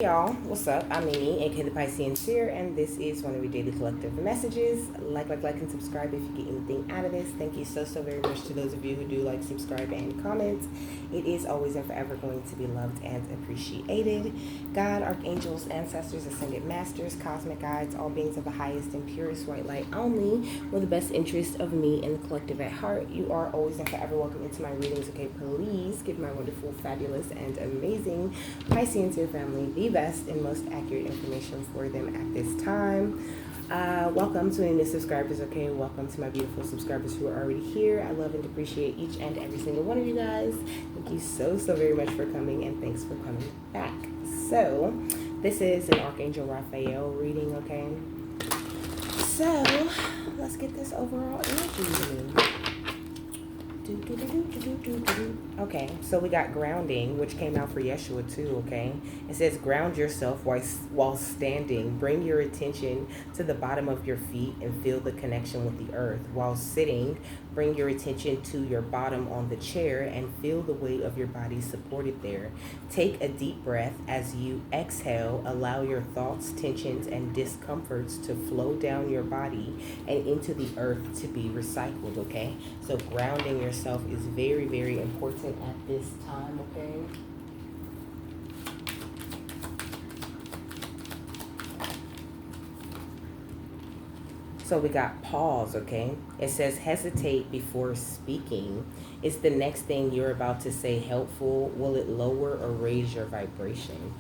Y'all, what's up? I'm Mimi, aka the Piscean Seer, and this is one of your daily collective messages. Like, and subscribe if you get anything out of this. Thank you so very much to those of you who do like, subscribe, and comment. It is always and forever going to be loved and appreciated. God, archangels, ancestors, ascended masters, cosmic guides, all beings of the highest and purest white light only, with the best interest of me and the collective at heart. You are always and forever welcome into my readings. Okay, please give my wonderful, fabulous, and amazing Piscean Seer family the best and most accurate information for them at this time. Welcome to any new subscribers, okay? Welcome to my beautiful subscribers who are already here. I love and appreciate each and every single one of you guys. Thank you so very much for coming, and thanks for coming back. So, this is an Archangel Raphael reading, okay? So, let's get this overall energy. Okay, so we got grounding, which came out for Yeshua too, okay? It says, ground yourself while standing. Bring your attention to the bottom of your feet and feel the connection with the earth. While sitting, bring your attention to your bottom on the chair and feel the weight of your body supported there. Take a deep breath as you exhale. Allow your thoughts, tensions, and discomforts to flow down your body and into the earth to be recycled, okay? So grounding yourself is very important at this time, okay? So we got pause, okay? It says hesitate before speaking. Is the next thing you're about to say helpful? Will it lower or raise your vibration?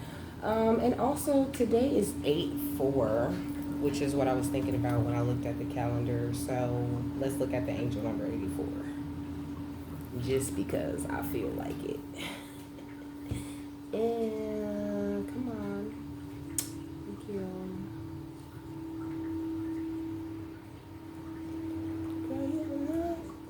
And also today is 8/4, which is what I was thinking about when I looked at the calendar. So let's look at the angel number 84. Just because I feel like it. And come on. Micheal.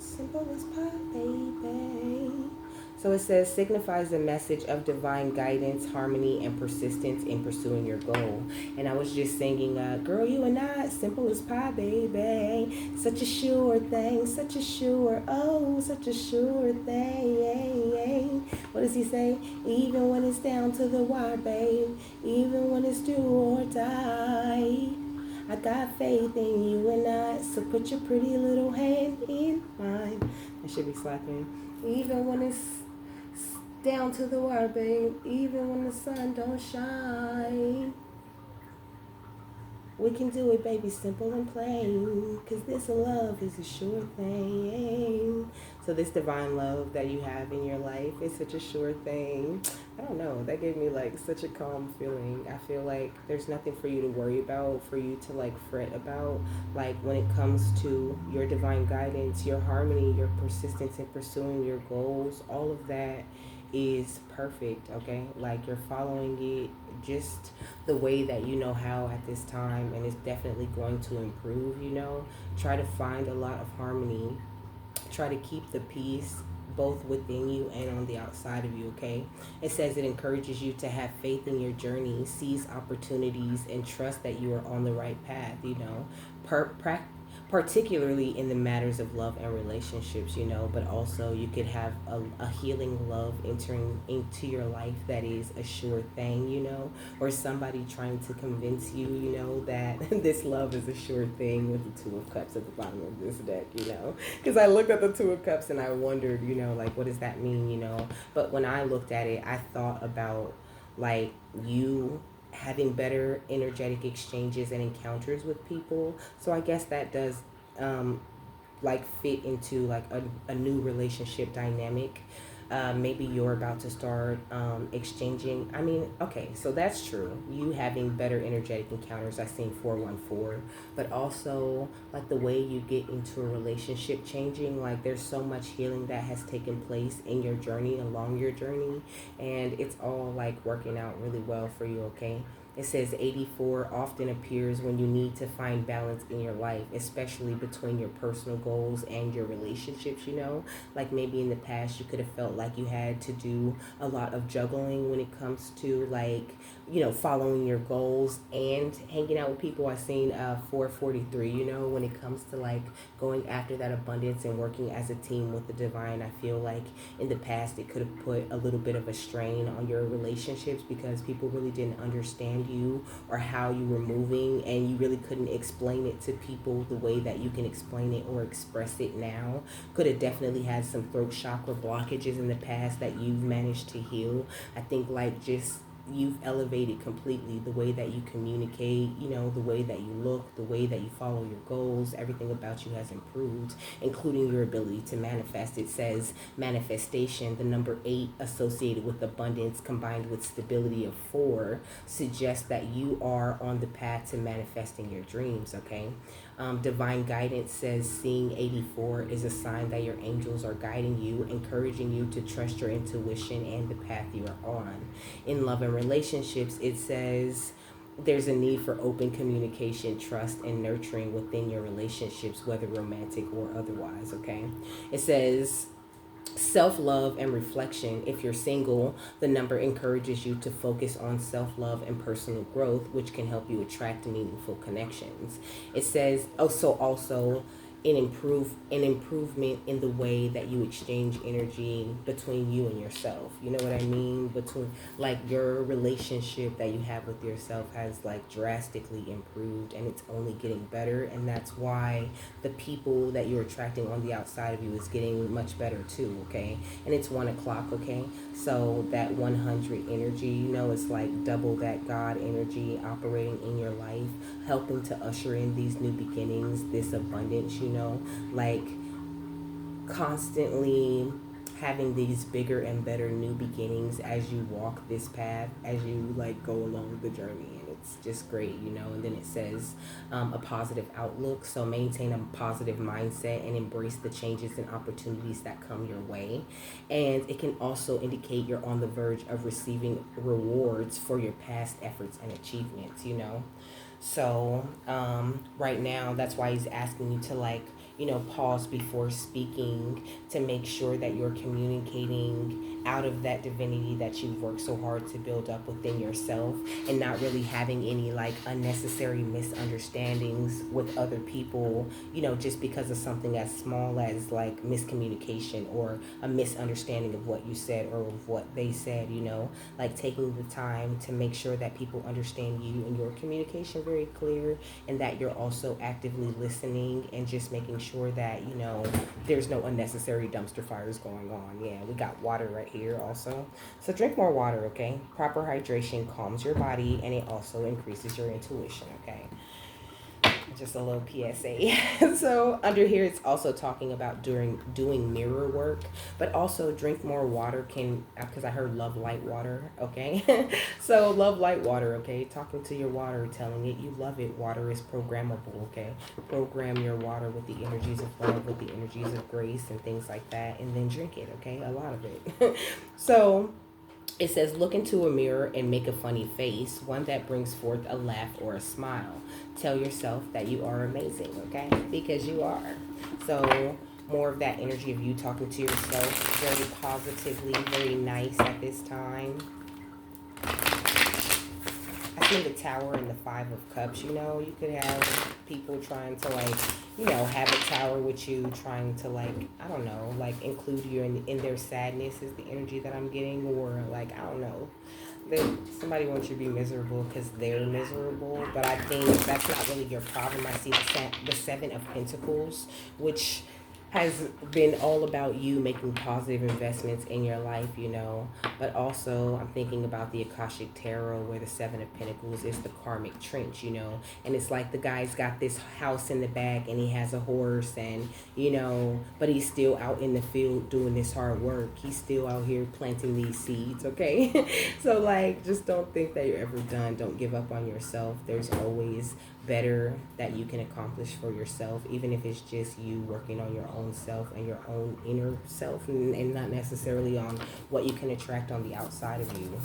Simple as pie, baby. So it says, signifies the message of divine guidance, harmony, and persistence in pursuing your goal. And I was just singing, girl, you are not simple as pie, baby. Such a sure thing, such a sure, oh, such a sure thing. What does he say? Even when it's down to the wire, babe. Even when it's do or die. I got faith in you and I, so put your pretty little hand in mine. I should be slapping. Even when it's down to the wire, babe. Even when the sun don't shine. We can do it, baby, simple and plain. Cause this love is a sure thing. So this divine love that you have in your life is such a sure thing. I don't know, that gave me like such a calm feeling. I feel like there's nothing for you to worry about, for you to like fret about. Like when it comes to your divine guidance, your harmony, your persistence in pursuing your goals, all of that is perfect, okay? Like you're following it just the way that you know how at this time, and it's definitely going to improve, you know? Try to find a lot of harmony. Try to keep the peace both within you and on the outside of you, okay? It says it encourages you to have faith in your journey, seize opportunities, and trust that you are on the right path, you know? Particularly in the matters of love and relationships, you know, but also you could have a healing love entering into your life that is a sure thing, you know, or somebody trying to convince you, you know, that this love is a sure thing, with the Two of Cups at the bottom of this deck, you know, because I looked at the Two of Cups and I wondered, you know, like, what does that mean, you know? But when I looked at it, I thought about like you having better energetic exchanges and encounters with people. So I guess that does like fit into like a new relationship dynamic. Maybe you're about to start exchanging. I mean, okay, so that's true. You having better energetic encounters. I seen 414, but also like the way you get into a relationship changing. Like there's so much healing that has taken place in your journey, along your journey, and it's all like working out really well for you. Okay. It says 84 often appears when you need to find balance in your life, especially between your personal goals and your relationships, Like maybe in the past you could have felt like you had to do a lot of juggling when it comes to like, following your goals and hanging out with people. I seen 443, when it comes to like going after that abundance and working as a team with the divine. I feel like in the past it could have put a little bit of a strain on your relationships because people really didn't understand you or how you were moving, and you really couldn't explain it to people the way that you can explain it or express it now. Could have definitely had some throat chakra blockages in the past that you've managed to heal. I think like just you've elevated completely the way that you communicate, the way that you look, the way that you follow your goals. Everything about you has improved, including your ability to manifest. It says manifestation, the number 8 associated with abundance combined with stability of 4 suggests that you are on the path to manifesting your dreams, okay? Divine guidance says seeing 84 is a sign that your angels are guiding you, encouraging you to trust your intuition and the path you are on. In love and relationships, it says there's a need for open communication, trust, and nurturing within your relationships, whether romantic or otherwise, okay? It says self-love and reflection. If you're single, the number encourages you to focus on self-love and personal growth, which can help you attract meaningful connections. It says also an improvement in the way that you exchange energy between you and yourself. You know what I mean? Between like your relationship that you have with yourself has like drastically improved, and it's only getting better, and that's why the people that you're attracting on the outside of you is getting much better too, okay? And it's 1 o'clock, okay? So that 100 energy, it's like double that God energy operating in your life, helping to usher in these new beginnings, this abundance, like constantly having these bigger and better new beginnings as you walk this path, as you like go along the journey. And it's just great, and then it says a positive outlook. So maintain a positive mindset and embrace the changes and opportunities that come your way. And it can also indicate you're on the verge of receiving rewards for your past efforts and achievements, So right now, that's why he's asking you to like, pause before speaking to make sure that you're communicating out of that divinity that you've worked so hard to build up within yourself, and not really having any like unnecessary misunderstandings with other people, just because of something as small as like miscommunication or a misunderstanding of what you said or of what they said, like taking the time to make sure that people understand you and your communication very clear, and that you're also actively listening and just making sure that there's no unnecessary dumpster fires going on. Yeah, we got water right here also, so drink more water, okay? Proper hydration calms your body, and it also increases your intuition, okay? Just a little PSA. So under here, it's also talking about doing mirror work, but also drink more water because I heard love light water, okay? So love light water, okay? Talking to your water, telling it you love it. Water is programmable, okay? Program your water with the energies of love, with the energies of grace and things like that, and then drink it, okay? A lot of it. So it says, look into a mirror and make a funny face, one that brings forth a laugh or a smile. Tell yourself that you are amazing, okay? Because you are. So more of that energy of you talking to yourself very positively, very nice at this time. I see the Tower and the 5 of Cups. You could have people trying to like, have a tower with you, trying to like, I don't know, like include you in their sadness is the energy that I'm getting, or like, I don't know. Somebody wants you to be miserable because they're miserable, but I think that's not really your problem. I see the 7 of Pentacles, which has been all about you making positive investments in your life, but also I'm thinking about the Akashic Tarot, where the 7 of Pentacles is the karmic trench, and it's like the guy's got this house in the back and he has a horse, and but he's still out in the field doing this hard work. He's still out here planting these seeds, okay? So like, just don't think that you're ever done. Don't give up on yourself. There's always better that you can accomplish for yourself, even if it's just you working on your own self and your own inner self, and not necessarily on what you can attract on the outside of you.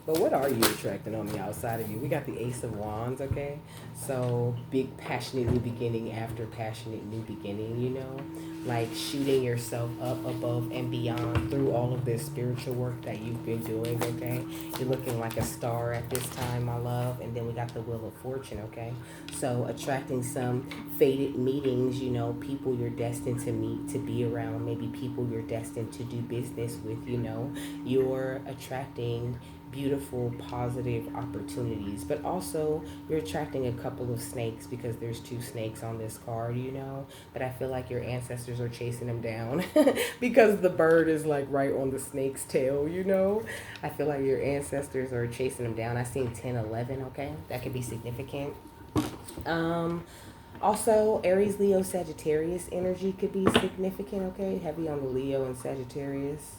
But what are you attracting on the outside of you? We got the Ace of Wands, okay? So, big passionate new beginning after passionate new beginning, you know? Like shooting yourself up above and beyond through all of this spiritual work that you've been doing, okay? You're looking like a star at this time, my love. And then we got the Wheel of Fortune, okay? So, attracting some fated meetings, you know, people you're destined to meet, to be around, maybe people you're destined to do business with, you know? You're attracting beautiful, positive opportunities. But also, you're attracting a couple of snakes because there's two snakes on this card, you know. But I feel like your ancestors are chasing them down because the bird is like right on the snake's tail, you know. I feel like your ancestors are chasing them down. I seen 10, 11, okay? That could be significant. Also, Aries, Leo, Sagittarius energy could be significant, okay? Heavy on the Leo and Sagittarius.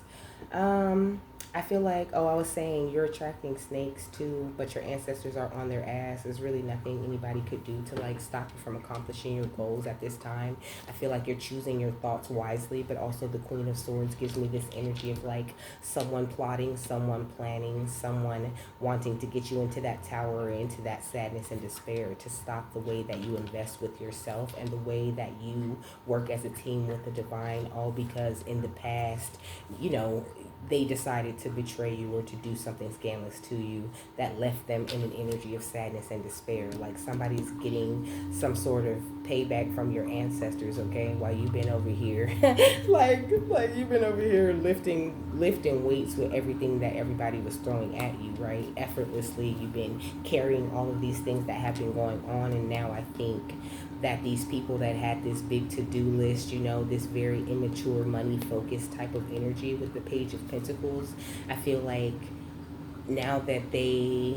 I feel like, oh, I was saying you're attracting snakes too, but your ancestors are on their ass. There's really nothing anybody could do to like stop you from accomplishing your goals at this time. I feel like you're choosing your thoughts wisely, but also the Queen of Swords gives me this energy of like someone plotting, someone planning, someone wanting to get you into that tower, into that sadness and despair, to stop the way that you invest with yourself and the way that you work as a team with the divine, all because in the past, you know, they decided to betray you or to do something scandalous to you that left them in an energy of sadness and despair. Like somebody's getting some sort of payback from your ancestors, okay? While you've been over here, like you've been over here lifting weights with everything that everybody was throwing at you, right? Effortlessly, you've been carrying all of these things that have been going on, and now I think that these people that had this big to-do list, you know, this very immature money focused type of energy with the Page of Pentacles, I feel like now that they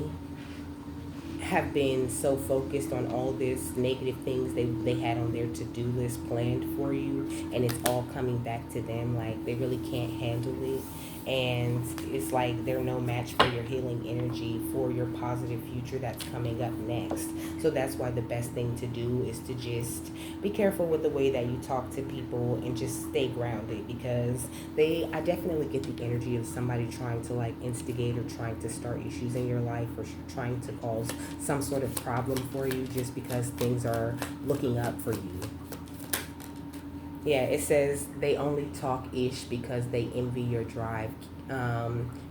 have been so focused on all this negative things they had on their to-do list planned for you, and it's all coming back to them, like they really can't handle it, and it's like they're no match for your healing energy, for your positive future that's coming up next. So that's why the best thing to do is to just be careful with the way that you talk to people and just stay grounded, because I definitely get the energy of somebody trying to like instigate or trying to start issues in your life or trying to cause some sort of problem for you just because things are looking up for you. Yeah, it says they only talk ish because they envy your drive.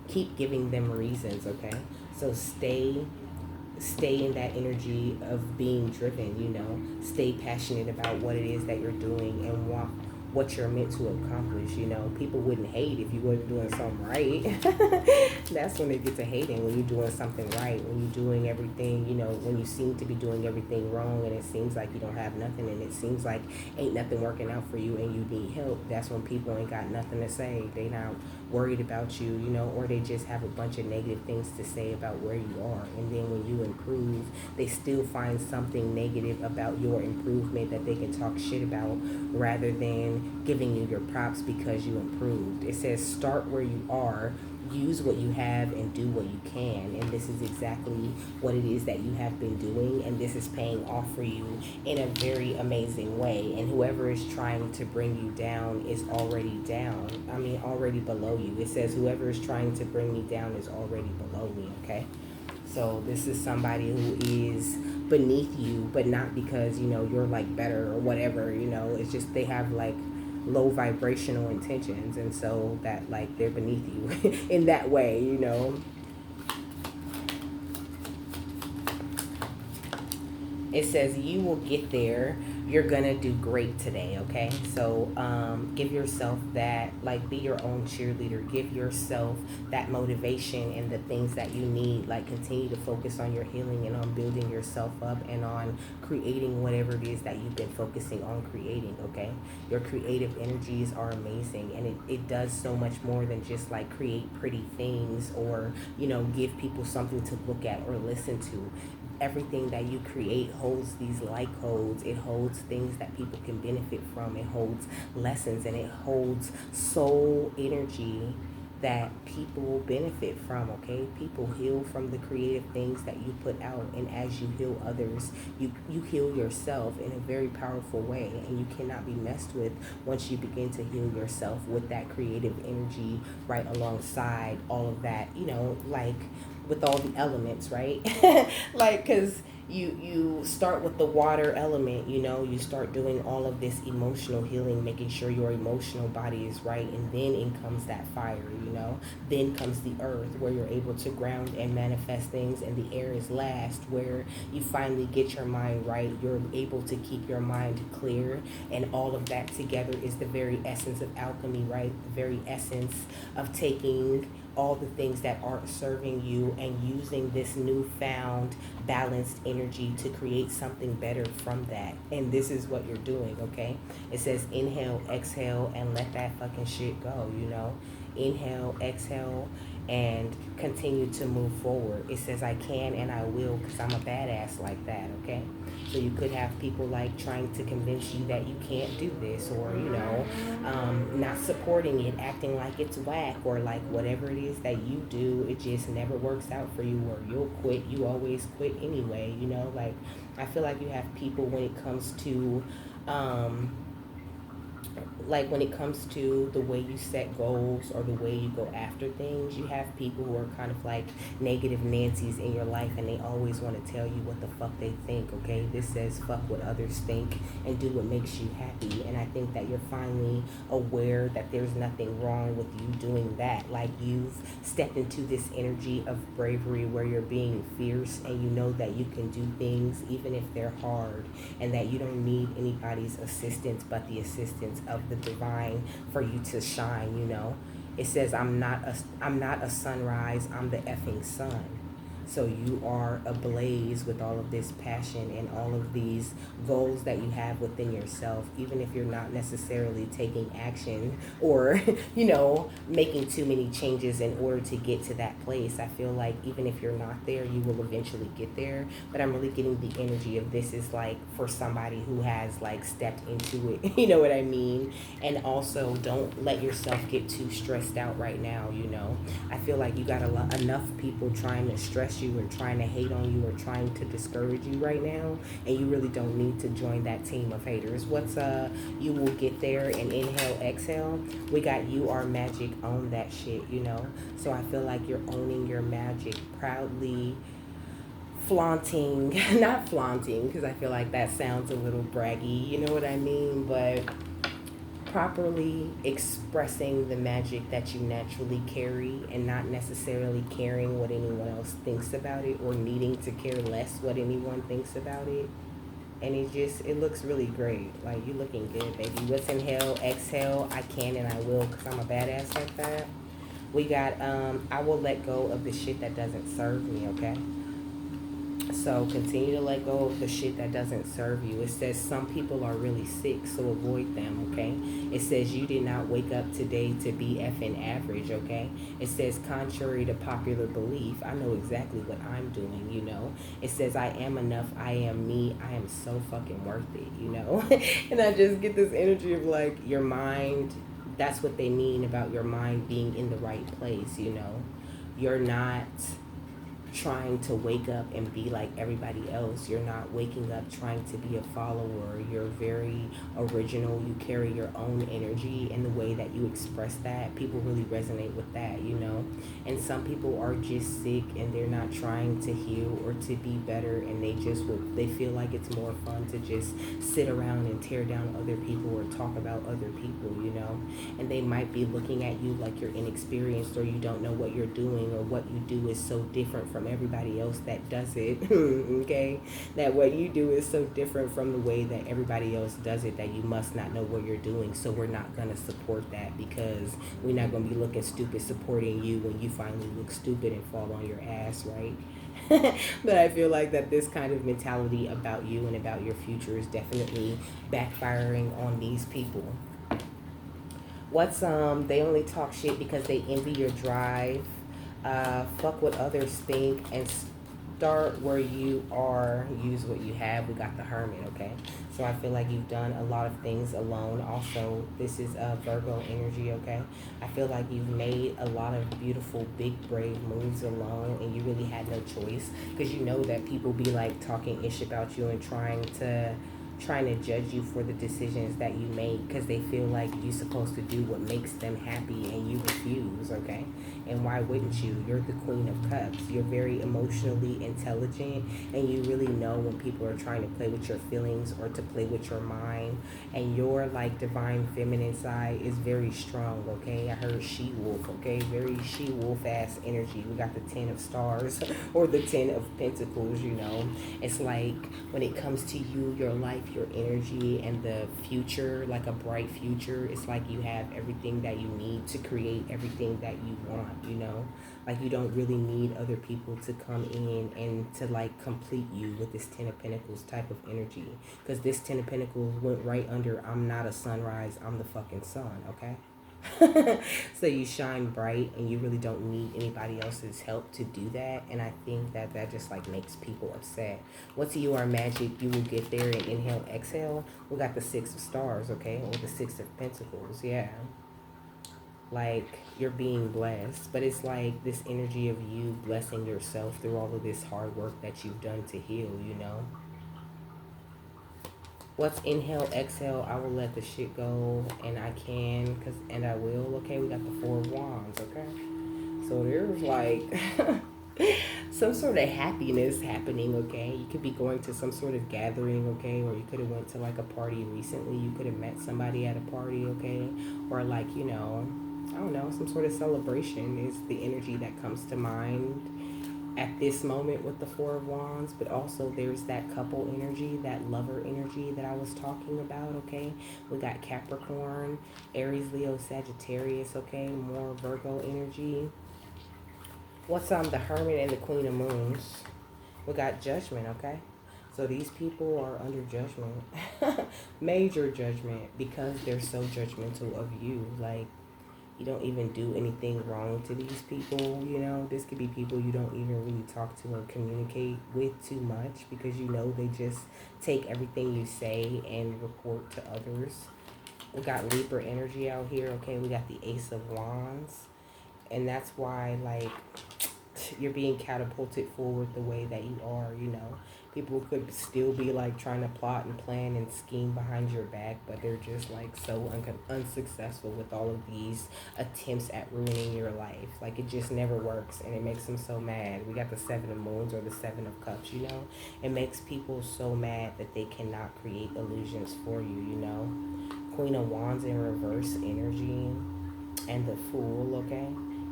Keep giving them reasons, okay? So stay in that energy of being driven, you know. Stay passionate about what it is that you're doing and what you're meant to accomplish, you know. People wouldn't hate if you weren't doing something right. That's when they get to hating, when you're doing something right, when you're doing everything, you know, when you seem to be doing everything wrong and it seems like you don't have nothing and it seems like ain't nothing working out for you and you need help. That's when people ain't got nothing to say. They not worried about you, you know, or they just have a bunch of negative things to say about where you are. And then when you improve, they still find something negative about your improvement that they can talk shit about rather than giving you your props because you improved. It says start where you are, use what you have, and do what you can. And this is exactly what it is that you have been doing, and this is paying off for you in a very amazing way. And whoever is trying to bring you down is already down. I mean, already below you. It says whoever is trying to bring me down is already below me, okay? So this is somebody who is beneath you, but not because, you know, you're like better or whatever, you know. It's just they have like low vibrational intentions, and so that like they're beneath you in that way, you know. It says you will get there. You're gonna do great today, okay? So give yourself that, like, be your own cheerleader. Give yourself that motivation and the things that you need. Like, continue to focus on your healing and on building yourself up and on creating whatever it is that you've been focusing on creating, okay? Your creative energies are amazing, and it does so much more than just like create pretty things or, you know, give people something to look at or listen to. Everything that you create holds these light codes. It holds things that people can benefit from. It holds lessons, and it holds soul energy that people benefit from, okay? People heal from the creative things that you put out, and as you heal others, you heal yourself in a very powerful way, and you cannot be messed with once you begin to heal yourself with that creative energy right alongside all of that, you know, like with all the elements, right? Like, because you start with the water element, you know, you start doing all of this emotional healing, making sure your emotional body is right, and then in comes that fire, you know. Then comes the earth, where you're able to ground and manifest things, and the air is last, where you finally get your mind right, you're able to keep your mind clear, and all of that together is the very essence of alchemy, right? The very essence of taking all the things that aren't serving you and using this newfound balanced energy to create something better from that. And this is what you're doing, okay? It says inhale, exhale, and let that fucking shit go, you know? Inhale, exhale, and continue to move forward. It says I can and I will, because I'm a badass like that, okay? So you could have people like trying to convince you that you can't do this, or, you know, not supporting it, acting like it's whack, or like whatever it is that you do, it just never works out for you, or you'll quit. You always quit anyway, you know? Like, I feel like you have people when it comes to, when it comes to the way you set goals or the way you go after things, you have people who are kind of like negative Nancy's in your life, and they always want to tell you what the fuck they think, okay? This says fuck what others think and do what makes you happy. And I think that you're finally aware that there's nothing wrong with you doing that. Like, you've stepped into this energy of bravery where you're being fierce, and you know that you can do things even if they're hard, and that you don't need anybody's assistance but the assistance of the divine for you to shine, you know. It says I'm not a sunrise, I'm the effing sun. So you are ablaze with all of this passion and all of these goals that you have within yourself, even if you're not necessarily taking action or, you know, making too many changes in order to get to that place. I feel like even if you're not there, you will eventually get there. But I'm really getting the energy of this is like for somebody who has like stepped into it, you know what I mean? And also don't let yourself get too stressed out right now, you know. I feel like you got enough people trying to stress you or trying to hate on you or trying to discourage you right now, and you really don't need to join that team of haters. What's you will get there, and inhale, exhale. We got you are magic, own that shit, you know. So I feel like you're owning your magic proudly, flaunting, not flaunting, because I feel like that sounds a little braggy, you know what I mean, but properly expressing the magic that you naturally carry, and not necessarily caring what anyone else thinks about it, or needing to care less what anyone thinks about it. And it looks really great. Like, you looking good, baby. What's inhale, exhale, I can and I will, because I'm a badass like that. We got I will let go of the shit that doesn't serve me, okay? So continue to let go of the shit that doesn't serve you. It says some people are really sick, so avoid them, okay? It says you did not wake up today to be effing average, okay? It says contrary to popular belief, I know exactly what I'm doing, you know? It says I am enough, I am me, I am so fucking worth it, you know? And I just get this energy of like your mind, that's what they mean about your mind being in the right place, you know? You're not trying to wake up and be like everybody else. You're not waking up trying to be a follower. You're very original. You carry your own energy, and the way that you express that, people really resonate with that, you know. And some people are just sick and they're not trying to heal or to be better, and they feel like it's more fun to just sit around and tear down other people or talk about other people, you know. And they might be looking at you like you're inexperienced, or you don't know what you're doing, or what you do is so different from everybody else that does it. Okay, that what you do is so different from the way that everybody else does it that you must not know what you're doing. So we're not going to support that, because we're not going to be looking stupid supporting you when you finally look stupid and fall on your ass, right? But I feel like that this kind of mentality about you and about your future is definitely backfiring on these people. What's they only talk shit because they envy your drive. Fuck what others think and start where you are. Use what you have. We got the Hermit, okay? So I feel like you've done a lot of things alone. Also, this is Virgo energy, okay? I feel like you've made a lot of beautiful, big, brave moves alone, and you really had no choice, because you know that people be like talking ish about you and trying to trying to judge you for the decisions that you make because they feel like you're supposed to do what makes them happy and you refuse, okay? And why wouldn't you? You're the Queen of Cups. You're very emotionally intelligent, and you really know when people are trying to play with your feelings or to play with your mind. And your like divine feminine side is very strong, okay? I heard she-wolf, okay? Very she-wolf ass energy. We got the 10 of stars or the 10 of pentacles, you know. It's like when it comes to you, your life, your energy, and the future, like a bright future, it's like you have everything that you need to create everything that you want, you know. Like you don't really need other people to come in and to like complete you with this 10 of Pentacles type of energy. Because this 10 of Pentacles went right under I'm not a sunrise, I'm the fucking sun, okay? So you shine bright and you really don't need anybody else's help to do that. And I think that that just like makes people upset. Once you are magic, you will get there and inhale, exhale. We got the 6 of stars, okay? Or the 6 of pentacles, yeah. Like you're being blessed, but it's like this energy of you blessing yourself through all of this hard work that you've done to heal, you know. What's inhale, exhale, I will let the shit go, and I can, and I will, okay? We got the 4 of Wands, okay? So there's like some sort of happiness happening, okay? You could be going to some sort of gathering, okay? Or you could have went to like a party recently. You could have met somebody at a party, okay? Or like, you know, I don't know, some sort of celebration is the energy that comes to mind at this moment with the 4 of Wands. But also there's that couple energy, that lover energy that I was talking about, okay? We got Capricorn, Aries, Leo, Sagittarius, okay? More Virgo energy. What's the Hermit and the Queen of Moons? We got Judgment, okay? So these people are under judgment. Major judgment, because they're so judgmental of you. Like, you don't even do anything wrong to these people, you know. This could be people you don't even really talk to or communicate with too much, because you know they just take everything you say and report to others. We got Libra energy out here, okay? We got the Ace of Wands. And that's why, like, you're being catapulted forward the way that you are, you know. People could still be like trying to plot and plan and scheme behind your back, but they're just like so unsuccessful with all of these attempts at ruining your life. Like it just never works, and it makes them so mad. We got the 7 of Moons or the 7 of Cups, you know. It makes people so mad that they cannot create illusions for you, you know. Queen of Wands in reverse energy, and the Fool, okay?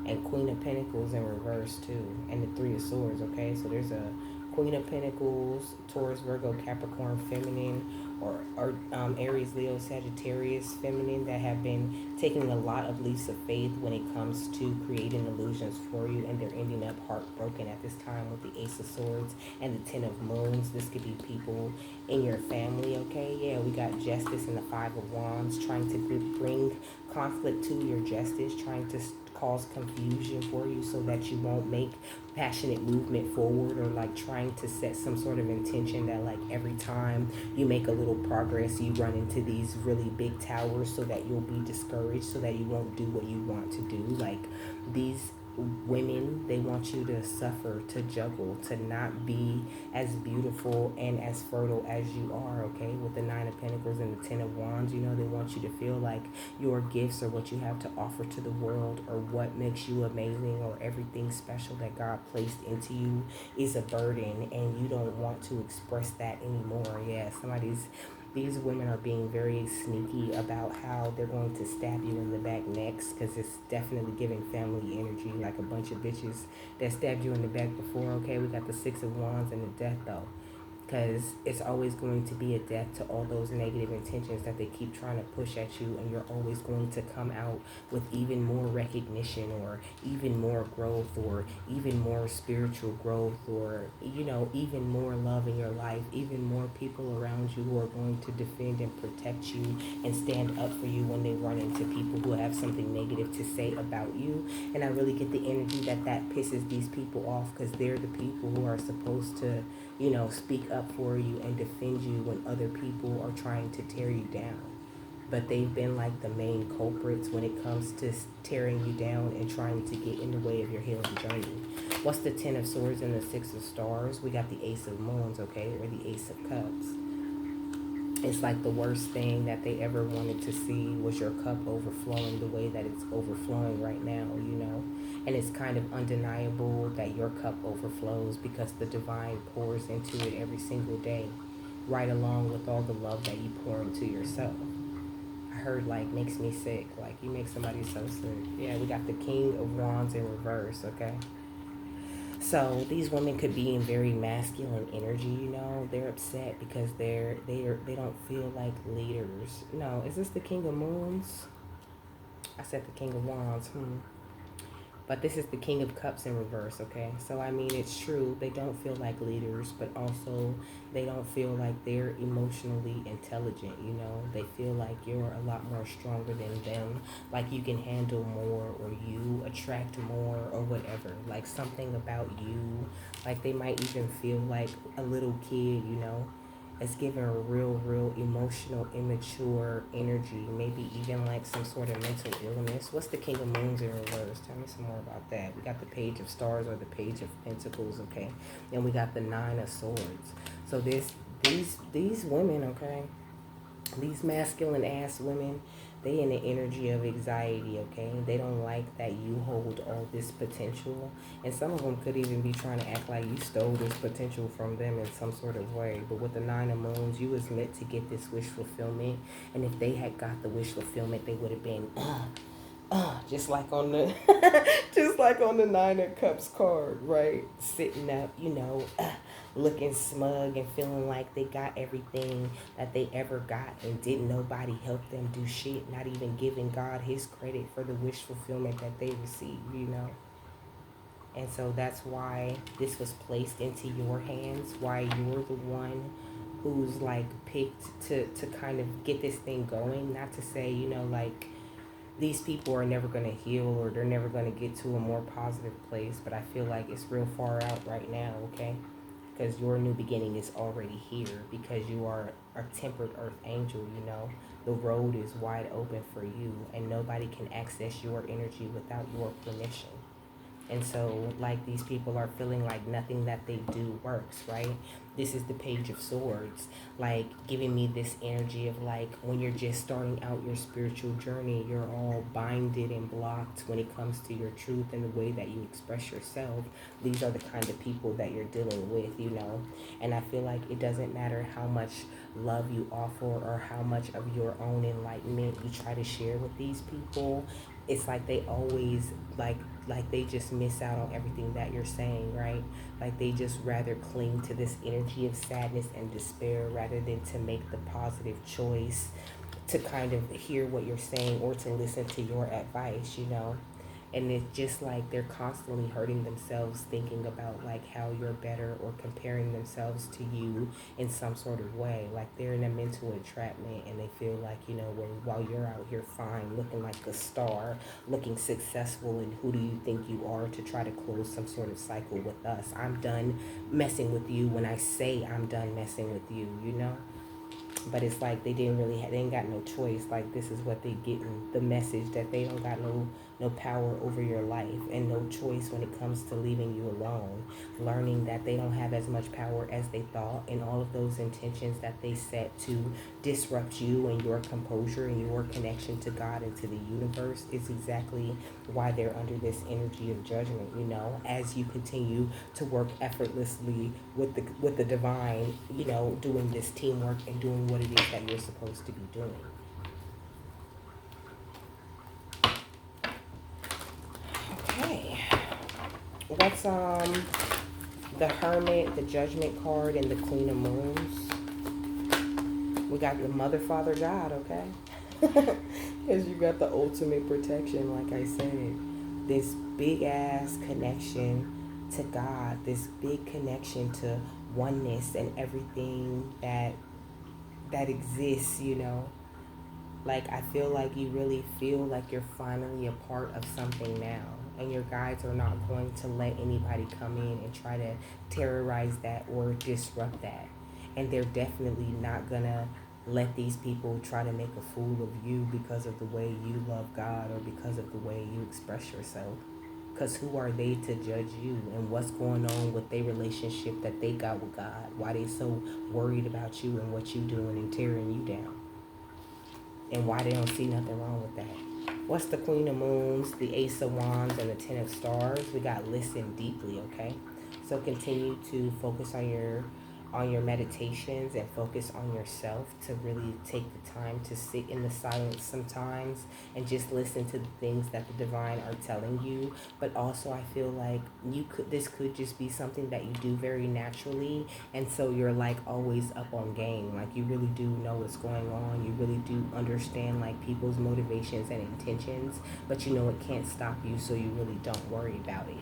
And Queen of Pentacles in reverse too, and the 3 of Swords, okay? So there's a Queen of Pentacles, Taurus, Virgo, Capricorn, feminine, or Aries, Leo, Sagittarius, feminine, that have been taking a lot of leaps of faith when it comes to creating illusions for you, and they're ending up heartbroken at this time with the Ace of Swords and the 10 of Moons. This could be people in your family, okay? Yeah, we got Justice and the 5 of Wands, trying to bring conflict to your justice, trying to cause confusion for you so that you won't make passionate movement forward, or like trying to set some sort of intention that like every time you make a little progress you run into these really big towers, so that you'll be discouraged, so that you won't do what you want to do. Like these women, they want you to suffer, to juggle, to not be as beautiful and as fertile as you are, okay? With the 9 of Pentacles and the 10 of Wands, you know, they want you to feel like your gifts or what you have to offer to the world, or what makes you amazing, or everything special that God placed into you is a burden, and you don't want to express that anymore. Yeah, these women are being very sneaky about how they're going to stab you in the back next, because it's definitely giving family energy, like a bunch of bitches that stabbed you in the back before, okay? We got the 6 of Wands and the Death, though. Because it's always going to be a death to all those negative intentions that they keep trying to push at you, and you're always going to come out with even more recognition, or even more growth, or even more spiritual growth, or, you know, even more love in your life, even more people around you who are going to defend and protect you and stand up for you when they run into people who have something negative to say about you. And I really get the energy that pisses these people off, because they're the people who are supposed to, you know, speak up for you and defend you when other people are trying to tear you down. But they've been like the main culprits when it comes to tearing you down and trying to get in the way of your healing journey. What's the 10 of Swords and the 6 of Stars? We got the Ace of Wands, okay, or the Ace of Cups. It's like the worst thing that they ever wanted to see was your cup overflowing the way that it's overflowing right now, you know. And it's kind of undeniable that your cup overflows because the divine pours into it every single day, right along with all the love that you pour into yourself. I heard like makes me sick. Like you make somebody so sick. Yeah, we got the King of Wands in reverse, okay? So these women could be in very masculine energy, you know. They're upset because they don't feel like leaders. No, is this the King of Moons? I said the King of Wands. But this is the King of Cups in reverse, okay? So, I mean, it's true. They don't feel like leaders, but also they don't feel like they're emotionally intelligent, you know? They feel like you're a lot more stronger than them, like you can handle more or you attract more or whatever. Like something about you, like they might even feel like a little kid, you know? It's giving a real emotional, immature energy, maybe even like some sort of mental illness. What's the King of Moons in reverse? Tell me some more about that. We got the Page of Stars or the Page of Pentacles, okay? And we got the Nine of Swords. So these women, okay, these masculine ass women, they in the energy of anxiety, okay? They don't like that you hold all this potential. And some of them could even be trying to act like you stole this potential from them in some sort of way. But with the Nine of Moons, you was meant to get this wish fulfillment. And if they had got the wish fulfillment, they would have been just like on the just like on the Nine of Cups card, right? Sitting up, you know, looking smug and feeling like they got everything that they ever got and didn't nobody help them do shit, not even giving God his credit for the wish fulfillment that they received, you know. And so that's why this was placed into your hands, why you're the one who's like picked to kind of get this thing going. Not to say, you know, like these people are never going to heal or they're never going to get to a more positive place, but I feel like it's real far out right now, okay? Because your new beginning is already here because you are a tempered earth angel, you know. The road is wide open for you and nobody can access your energy without your permission. And so, like, these people are feeling like nothing that they do works, right? This is the Page of Swords, like, giving me this energy of, like, when you're just starting out your spiritual journey, you're all binded and blocked when it comes to your truth and the way that you express yourself. These are the kind of people that you're dealing with, you know? And I feel like it doesn't matter how much love you offer or how much of your own enlightenment you try to share with these people. It's like they always like they just miss out on everything that you're saying, right? Like they just rather cling to this energy of sadness and despair rather than to make the positive choice to kind of hear what you're saying or to listen to your advice, you know. And it's just like they're constantly hurting themselves thinking about like how you're better or comparing themselves to you in some sort of way. Like they're in a mental entrapment and they feel like, you know, while you're out here fine, looking like a star, looking successful, and who do you think you are to try to close some sort of cycle with us? I'm done messing with you when I say I'm done messing with you, you know? But it's like they didn't really they ain't got no choice. Like this is what they getting, the message that they don't got no power over your life and no choice when it comes to leaving you alone, learning that they don't have as much power as they thought, and all of those intentions that they set to disrupt you and your composure and your connection to God and to the universe is exactly why they're under this energy of judgment, you know, as you continue to work effortlessly with the divine, you know, doing this teamwork and doing what it is that you're supposed to be doing. Okay. What's the Hermit, the Judgment card, and the Queen of Moons? We got the Mother, Father, God, okay? Because you got the ultimate protection, like I said. This big ass connection to God, this big connection to oneness and everything that exists, you know. Like I feel like you really feel like you're finally a part of something now. And your guides are not going to let anybody come in and try to terrorize that or disrupt that. And they're definitely not gonna let these people try to make a fool of you because of the way you love God or because of the way you express yourself. Because who are they to judge you? And what's going on with their relationship that they got with God? Why they so worried about you and what you doing and tearing you down? And why they don't see nothing wrong with that? What's the Queen of Moons, the Ace of Wands, and the Ten of Stars? We got listen deeply, okay? So continue to focus on your meditations and focus on yourself, to really take the time to sit in the silence sometimes and just listen to the things that the divine are telling you. But also I feel like this could just be something that you do very naturally, and so you're like always up on game. Like you really do know what's going on. You really do understand like people's motivations and intentions, but you know it can't stop you, so you really don't worry about it.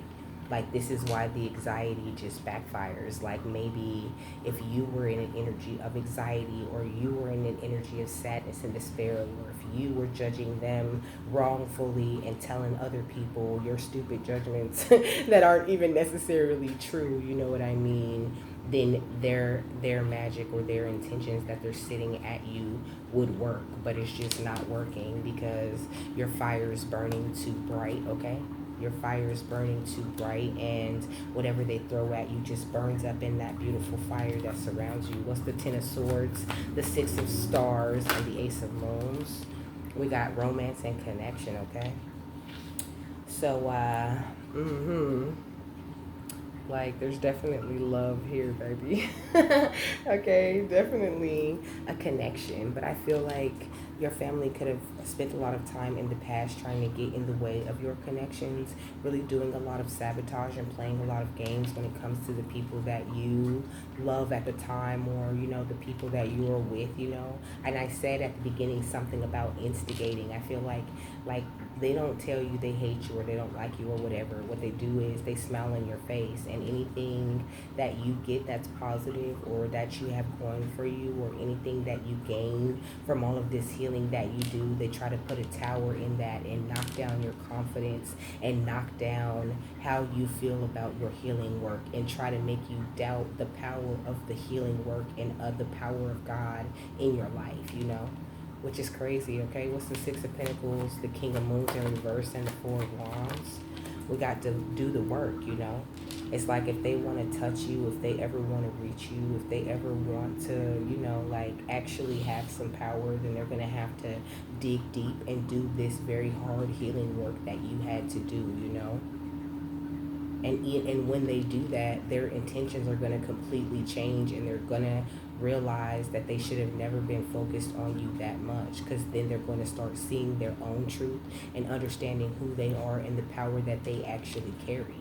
Like this is why the anxiety just backfires. Like maybe if you were in an energy of anxiety, or you were in an energy of sadness and despair, or if you were judging them wrongfully and telling other people your stupid judgments that aren't even necessarily true, you know what I mean, then their magic or their intentions that they're sitting at you would work. But it's just not working because your fire is burning too bright, okay? Your fire is burning too bright, and whatever they throw at you just burns up in that beautiful fire that surrounds you. What's the Ten of Swords, the Six of Stars, and the Ace of Moons? We got romance and connection, okay? So, like, there's definitely love here, baby. Okay, definitely a connection. But I feel like your family could have spent a lot of time in the past trying to get in the way of your connections, really doing a lot of sabotage and playing a lot of games when it comes to the people that you love at the time, or, you know, the people that you are with, you know. And I said at the beginning something about instigating. I feel like they don't tell you they hate you or they don't like you or whatever. What they do is they smile in your face, and anything that you get that's positive or that you have going for you, or anything that you gain from all of this healing that you do, they try to put a tower in that and knock down your confidence and knock down how you feel about your healing work, and try to make you doubt the power of the healing work and the power of God in your life, you know, which is crazy, okay? What's the Six of Pentacles, the King of Moons in reverse, and the Four of Wands? We got to do the work, you know? It's like if they want to touch you, if they ever want to reach you, if they ever want to, you know, like actually have some power, then they're going to have to dig deep and do this very hard healing work that you had to do, you know? And when they do that, their intentions are going to completely change, and they're going to realize that they should have never been focused on you that much, because then they're going to start seeing their own truth and understanding who they are and the power that they actually carry.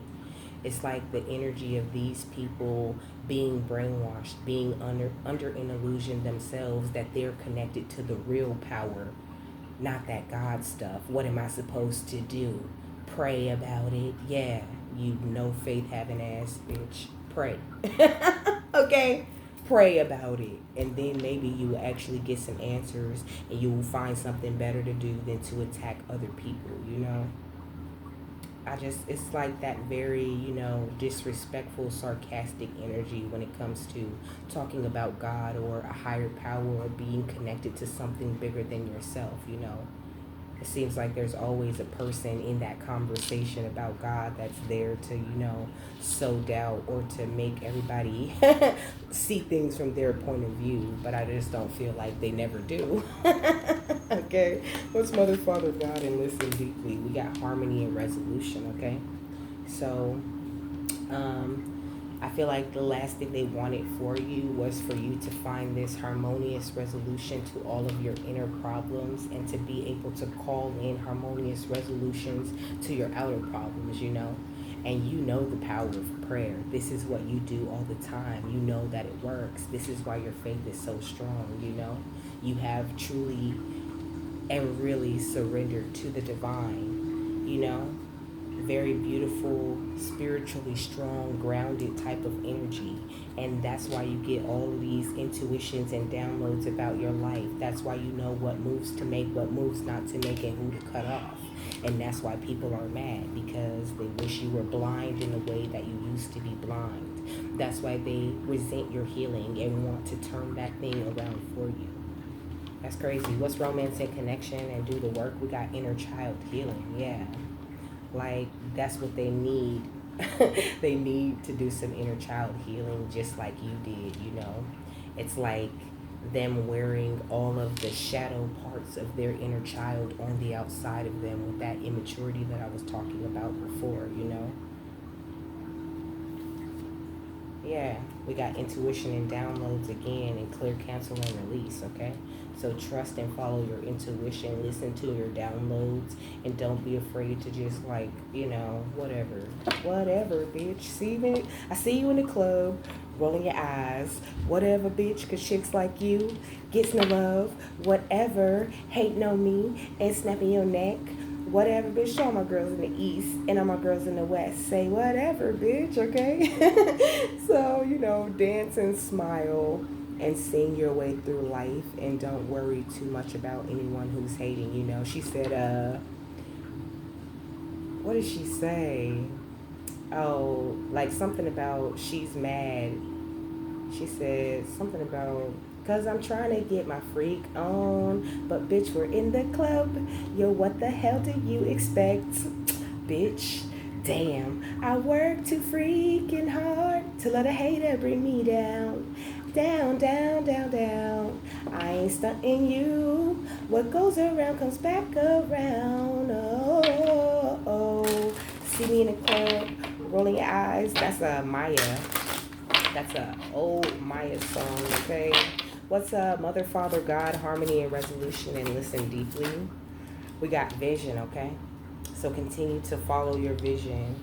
It's like the energy of these people being brainwashed, being under an illusion themselves that they're connected to the real power, not that God stuff. What am I supposed to do? Pray about it? Yeah, you no faith having ass bitch. Pray. Okay? Pray about it, and then maybe you will actually get some answers, and you will find something better to do than to attack other people, you know? It's like that very, you know, disrespectful, sarcastic energy when it comes to talking about God or a higher power or being connected to something bigger than yourself, you know. It seems like there's always a person in that conversation about God that's there to, you know, sow doubt or to make everybody see things from their point of view. But I just don't feel like they never do. Okay? What's Mother, Father, God, and listen deeply? We got harmony and resolution, okay? So, I feel like the last thing they wanted for you was for you to find this harmonious resolution to all of your inner problems, and to be able to call in harmonious resolutions to your outer problems, you know. And you know the power of prayer. This is what you do all the time. You know that it works. This is why your faith is so strong, you know. You have truly and really surrendered to the divine, you know. Very beautiful, spiritually strong, grounded type of energy. And that's why you get all of these intuitions and downloads about your life. That's why you know what moves to make, what moves not to make, and who to cut off. And that's why people are mad, because they wish you were blind in the way that you used to be blind. That's why they resent your healing and want to turn that thing around for you. That's crazy. What's romance and connection and do the work? We got inner child healing, yeah. Like, that's what they need. They need to do some inner child healing just like you did, you know. It's like them wearing all of the shadow parts of their inner child on the outside of them with that immaturity that I was talking about before, you know. Yeah, we got intuition and downloads again, and clear, cancel, and release, okay? So trust and follow your intuition, listen to your downloads, and don't be afraid to just, like, you know, whatever. Whatever, bitch. See me? I see you in the club, rolling your eyes. Whatever, bitch, because chicks like you gets no love. Whatever, hating on me and snapping your neck. Whatever, bitch. Show all my girls in the east and all my girls in the west. Say whatever, bitch, okay? So, you know, dance and smile and sing your way through life, and don't worry too much about anyone who's hating, you know. She said, what did she say? Oh, like something about she's mad. She said something about, cause I'm trying to get my freak on, but bitch, we're in the club. Yo, what the hell do you expect? Bitch, damn, I work too freaking hard to let a hater bring me down. Down, down, down, down. I ain't stunting you. What goes around comes back around. Oh, oh, oh. See me in the club, rolling your eyes. That's a Maya. That's a old Maya song, okay? What's up, Mother, Father, God, harmony, and resolution, and listen deeply. We got vision, okay? So continue to follow your vision,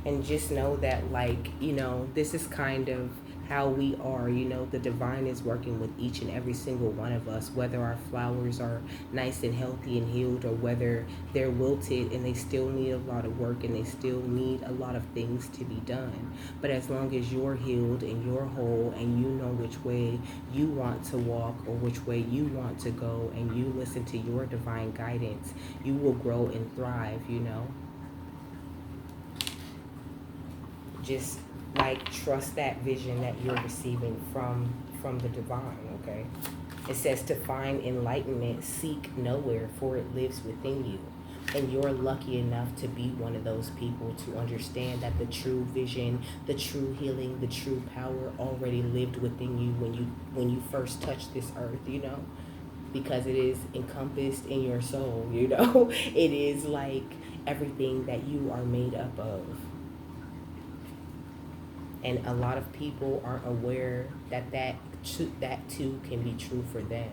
and just know that, like, you know, this is kind of how we are, you know. The divine is working with each and every single one of us, whether our flowers are nice and healthy and healed, or whether they're wilted and they still need a lot of work and they still need a lot of things to be done. But as long as you're healed and you're whole, and you know which way you want to walk or which way you want to go, and you listen to your divine guidance, you will grow and thrive, you know. Just, like, trust that vision that you're receiving from the divine, okay? It says to find enlightenment, seek nowhere, for it lives within you. And you're lucky enough to be one of those people to understand that the true vision, the true healing, the true power already lived within you when you first touched this earth, you know? Because it is encompassed in your soul, you know? It is like everything that you are made up of. And a lot of people aren't aware that too can be true for them.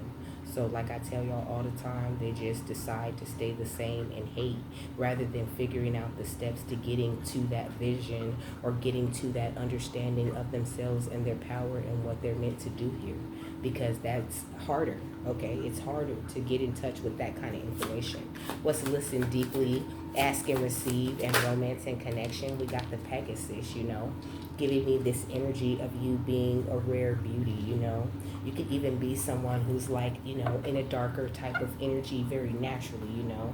So, like I tell y'all all the time, they just decide to stay the same and hate, rather than figuring out the steps to getting to that vision, or getting to that understanding of themselves and their power and what they're meant to do here. Because that's harder, okay? It's harder to get in touch with that kind of information. What's listen deeply, ask and receive, and romance and connection. We got the Pegasus, you know, giving me this energy of you being a rare beauty, you know. You could even be someone who's, like, you know, in a darker type of energy very naturally, you know.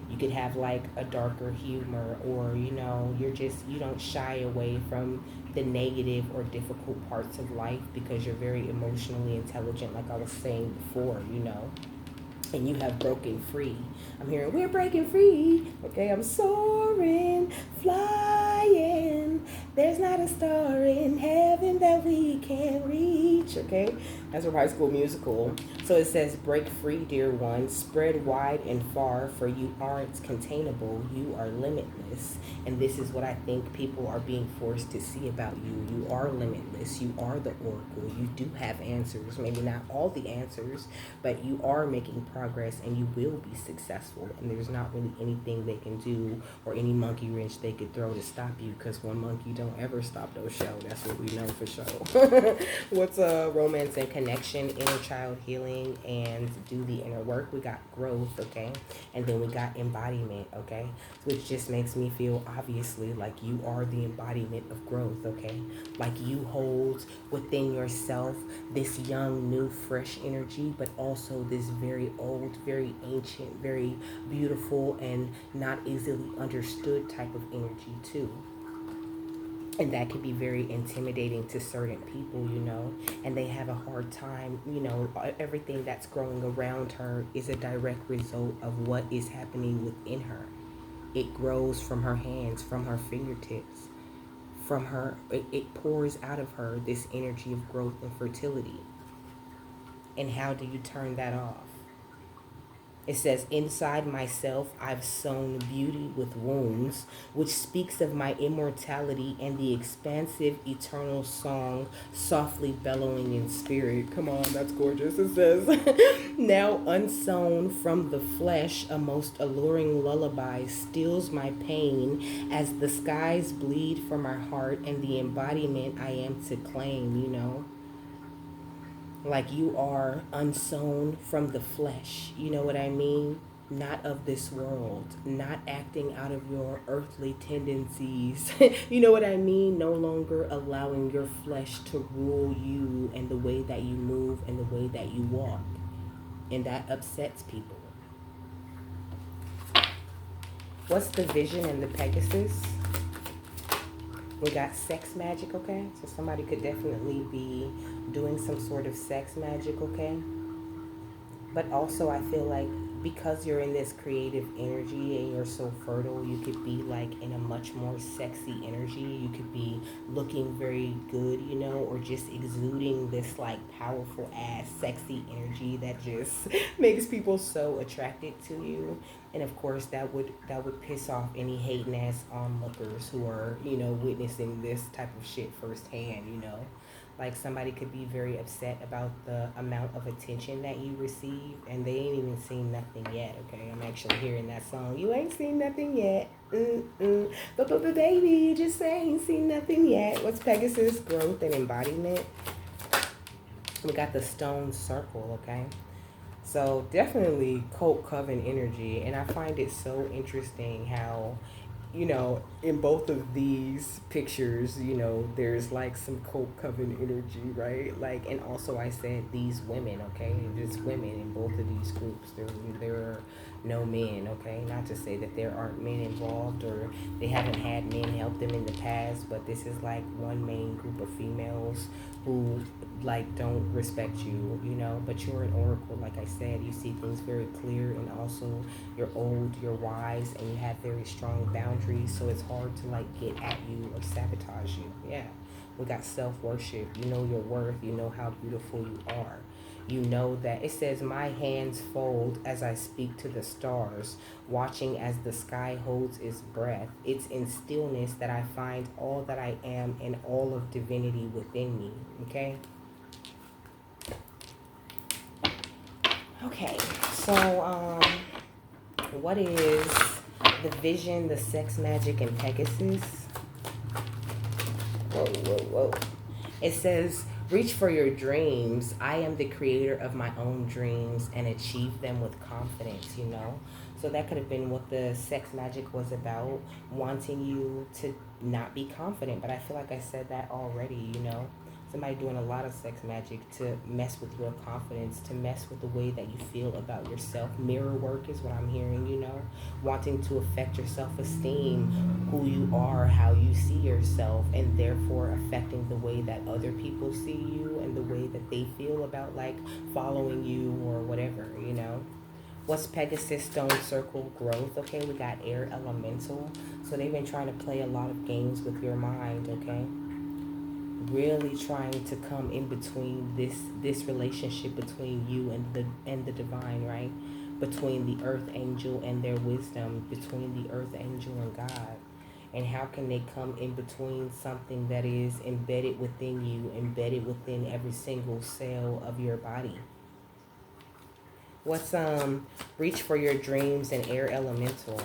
You could have, like, a darker humor, or, you know, you don't shy away from the negative or difficult parts of life, because you're very emotionally intelligent, like I was saying before, you know. And you have broken free. I'm hearing, we're breaking free. Okay, I'm soaring, flying. There's not a star in heaven that we can't reach. Okay, that's a High School Musical. So it says, break free, dear one. Spread wide and far, for you aren't containable. You are limitless. And this is what I think people are being forced to see about you. You are limitless. You are the oracle. You do have answers. Maybe not all the answers, but you are making progress, and you will be successful. And there's not really anything they can do, or any monkey wrench they could throw to stop you, because one monkey don't ever stop no show. That's what we know for sure. What's romance and connection, inner child healing, and do the inner work. We got growth, okay? And then we got embodiment, okay? Which just makes me feel, obviously, like you are the embodiment of growth, okay? Like you hold within yourself this young, new, fresh energy, but also this very old, very ancient, very beautiful, and not easily understood type of energy too. And that can be very intimidating to certain people, you know, and they have a hard time, you know. Everything that's growing around her is a direct result of what is happening within her. It grows from her hands, from her fingertips, from her, it pours out of her this energy of growth and fertility. And how do you turn that off? It says, inside myself, I've sown beauty with wounds, which speaks of my immortality and the expansive, eternal song, softly bellowing in spirit. Come on, that's gorgeous. It says, now unsown from the flesh, a most alluring lullaby steals my pain as the skies bleed from my heart and the embodiment I am to claim, you know? Like you are unsown from the flesh, you know what I mean? Not of this world, not acting out of your earthly tendencies. You know what I mean? No longer allowing your flesh to rule you and the way that you move and the way that you walk. And that upsets people. What's the vision in the Pegasus? We got sex magic, okay? So somebody could definitely be doing some sort of sex magic, okay? But also I feel like because you're in this creative energy and you're so fertile, you could be like in a much more sexy energy. You could be looking very good, you know, or just exuding this like powerful ass sexy energy that just makes people so attracted to you. And of course that would piss off any hating ass onlookers who are, you know, witnessing this type of shit firsthand, you know. Like somebody could be very upset about the amount of attention that you receive and they ain't even seen nothing yet, okay? I'm actually hearing that song. You ain't seen nothing yet. But baby, you just ain't seen nothing yet. What's Pegasus? Growth and embodiment. We got the stone circle, okay? So definitely cult coven energy. And I find it so interesting how, you know, in both of these pictures, you know, there's like some cult coven energy, right? Like, and also I said these women, okay? There's women in both of these groups. There are no men, okay? Not to say that there aren't men involved or they haven't had men help them in the past, but this is like one main group of females who like don't respect you, you know, but you're an oracle. Like I said, you see things very clear, and also you're old, you're wise, and you have very strong boundaries, so it's hard to like get at you or sabotage you. Yeah, we got self-worship. You know your worth, you know how beautiful you are. You know that it says, my hands fold as I speak to the stars, watching as the sky holds its breath. It's in stillness that I find all that I am and all of divinity within me. Okay? Okay, so what is the vision, the sex magic, and Pegasus? Whoa, whoa, whoa. It says, reach for your dreams. I am the creator of my own dreams and achieve them with confidence, you know? So that could have been what the sex magic was about, wanting you to not be confident. But I feel like I said that already, you know? Somebody doing a lot of sex magic to mess with your confidence, to mess with the way that you feel about yourself. Mirror work is what I'm hearing, you know? Wanting to affect your self-esteem, who you are, how you see yourself, and therefore affecting the way that other people see you and the way that they feel about like following you or whatever, you know? What's Pegasus, stone circle, growth? Okay, we got air elemental. So they've been trying to play a lot of games with your mind, okay? Really trying to come in between this relationship between you and the divine, right? Between the earth angel and their wisdom, between the earth angel and God. And how can they come in between something that is embedded within you, embedded within every single cell of your body? What's reach for your dreams and air elemental?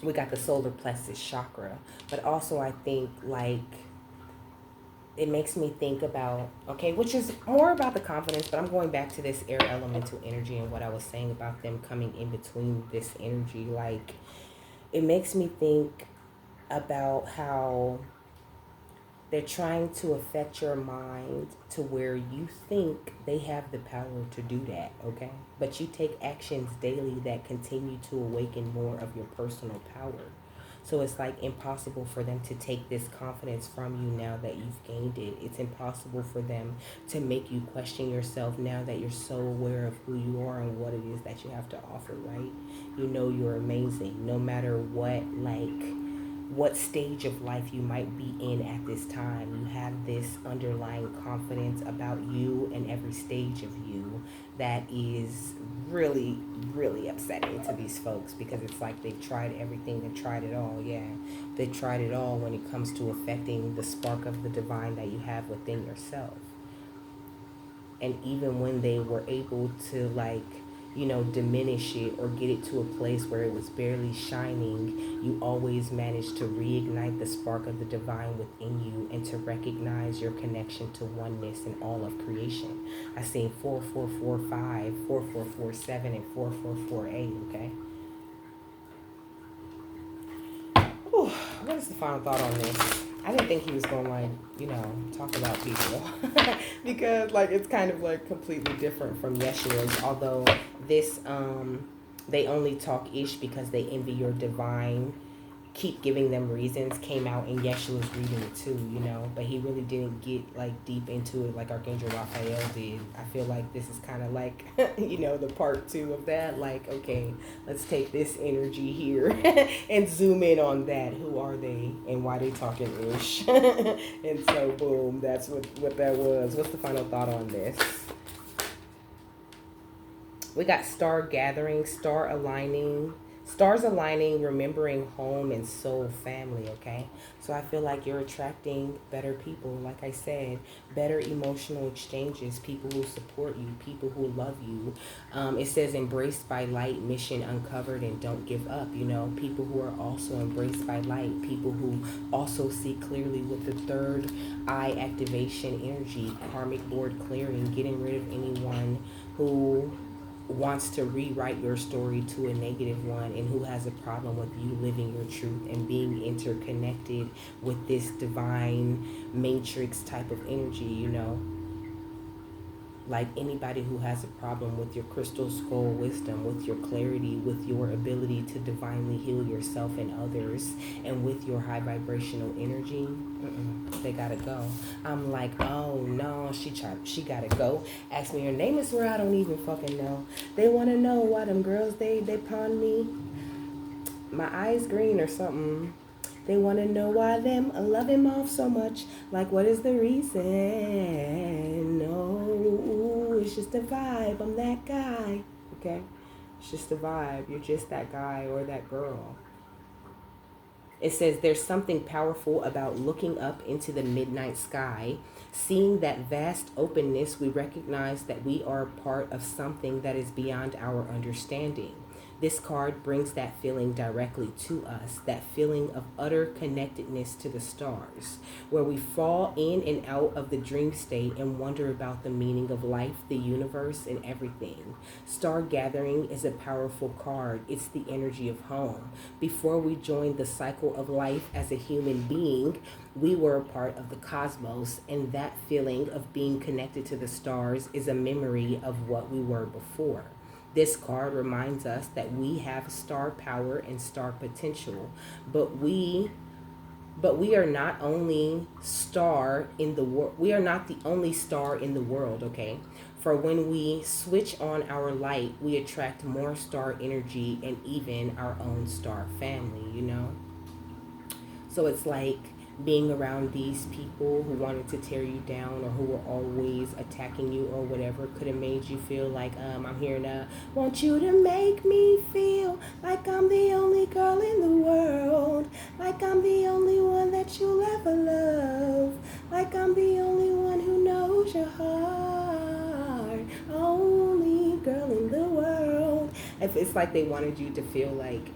We got the solar plexus chakra, but also I think like it makes me think about, okay, which is more about the confidence, but I'm going back to this air elemental energy and what I was saying about them coming in between this energy. Like, it makes me think about how they're trying to affect your mind to where you think they have the power to do that, okay? But you take actions daily that continue to awaken more of your personal power. So it's like impossible for them to take this confidence from you now that you've gained it. It's impossible for them to make you question yourself now that you're so aware of who you are and what it is that you have to offer, right? You know you're amazing no matter what stage of life you might be in at this time. You have this underlying confidence about you and every stage of you that is really, really upsetting to these folks, because it's like they've tried everything, they've tried it all. Yeah, they tried it all when it comes to affecting the spark of the divine that you have within yourself. And even when they were able to, like, diminish it or get it to a place where it was barely shining, you always managed to reignite the spark of the divine within you and to recognize your connection to oneness in all of creation. I seen 4445, 4447, and 4448, okay? Ooh, what is the final thought on this? I didn't think he was going to, talk about people because, it's kind of, completely different from Yeshua's, although this, they only talk ish because they envy your divine. Keep giving them reasons came out in Yeshua's reading too, but he really didn't get, deep into it like Archangel Raphael did. I feel like this is kind of like, the part 2 of that. Okay, let's take this energy here and zoom in on that. Who are they and why they talking ish? And so, boom, that's what that was. What's the final thought on this? We got star gathering, star aligning. Stars aligning, remembering home and soul family, okay? So I feel like you're attracting better people, like I said, better emotional exchanges, people who support you, people who love you. It says embraced by light, mission uncovered, and don't give up, people who are also embraced by light, people who also see clearly with the third eye activation energy, karmic board clearing, getting rid of anyone who wants to rewrite your story to a negative one and who has a problem with you living your truth and being interconnected with this divine matrix type of energy, like anybody who has a problem with your crystal skull wisdom, with your clarity, with your ability to divinely heal yourself and others, and with your high vibrational energy, they gotta go. I'm like, oh no, she gotta go. Ask me her name, is where I don't even fucking know. They want to know why them girls, they pawn me. My eyes green or something. They want to know why them I love him off so much. Like, what is the reason? No, it's just a vibe. I'm that guy. Okay? It's just a vibe. You're just that guy or that girl. It says there's something powerful about looking up into the midnight sky. Seeing that vast openness, we recognize that we are part of something that is beyond our understanding. This card brings that feeling directly to us, that feeling of utter connectedness to the stars, where we fall in and out of the dream state and wonder about the meaning of life, the universe, and everything. Star gathering is a powerful card. It's the energy of home. Before we joined the cycle of life as a human being, we were a part of the cosmos, and that feeling of being connected to the stars is a memory of what we were before. This card reminds us that we have star power and star potential, but we are not only star in the world. We are not the only star in the world, okay? For when we switch on our light, we attract more star energy and even our own star family, So it's like being around these people who wanted to tear you down or who were always attacking you or whatever could have made you feel like, I'm here to want you to make me feel like I'm the only girl in the world, like I'm the only one that you'll ever love, like I'm the only one who knows your heart, only girl in the world. If it's like they wanted you to feel like,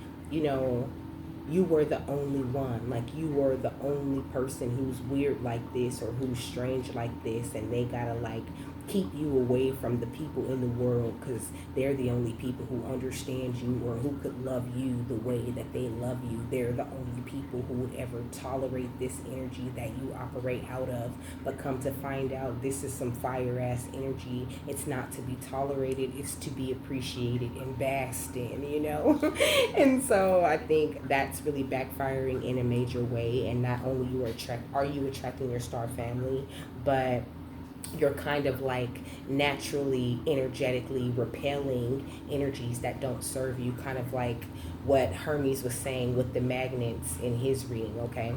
you were the only one, like you were the only person who's weird like this or who's strange like this, and they gotta keep you away from the people in the world because they're the only people who understand you or who could love you the way that they love you. They're the only people who would ever tolerate this energy that you operate out of. But come to find out, this is some fire ass energy. It's not to be tolerated, it's to be appreciated and basked in, And so I think that's that's really backfiring in a major way. And not only are you attracting your star family, but you're kind of like naturally energetically repelling energies that don't serve you, kind of like what Hermes was saying with the magnets in his reading. Okay,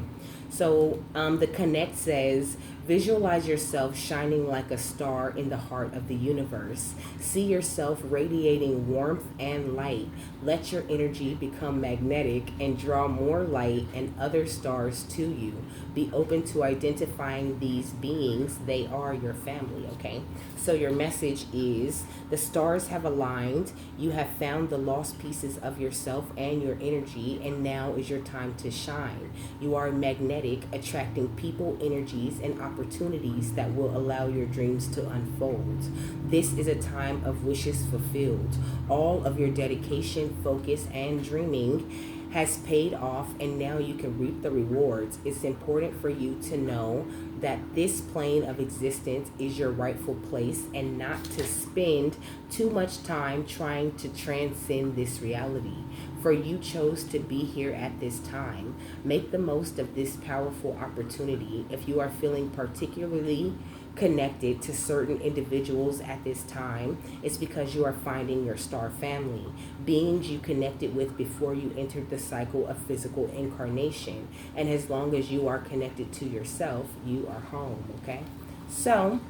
so the connect says, visualize yourself shining like a star in the heart of the universe. See yourself radiating warmth and light. Let your energy become magnetic and draw more light and other stars to you. Be open to identifying these beings. They are your family, okay? So your message is, the stars have aligned. You have found the lost pieces of yourself and your energy, and now is your time to shine. You are magnetic, attracting people, energies, and opportunities that will allow your dreams to unfold. This is a time of wishes fulfilled. All of your dedication, focus, and dreaming has paid off, and now you can reap the rewards. It's important for you to know that this plane of existence is your rightful place, and not to spend too much time trying to transcend this reality. For you chose to be here at this time. Make the most of this powerful opportunity. If you are feeling particularly connected to certain individuals at this time, it's because you are finding your star family, beings you connected with before you entered the cycle of physical incarnation. And as long as you are connected to yourself, you are home, okay? So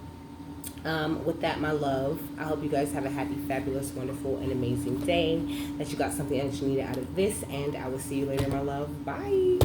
with that, my love, I hope you guys have a happy, fabulous, wonderful, and amazing day, that you got something that you needed out of this, and I will see you later, my love. Bye.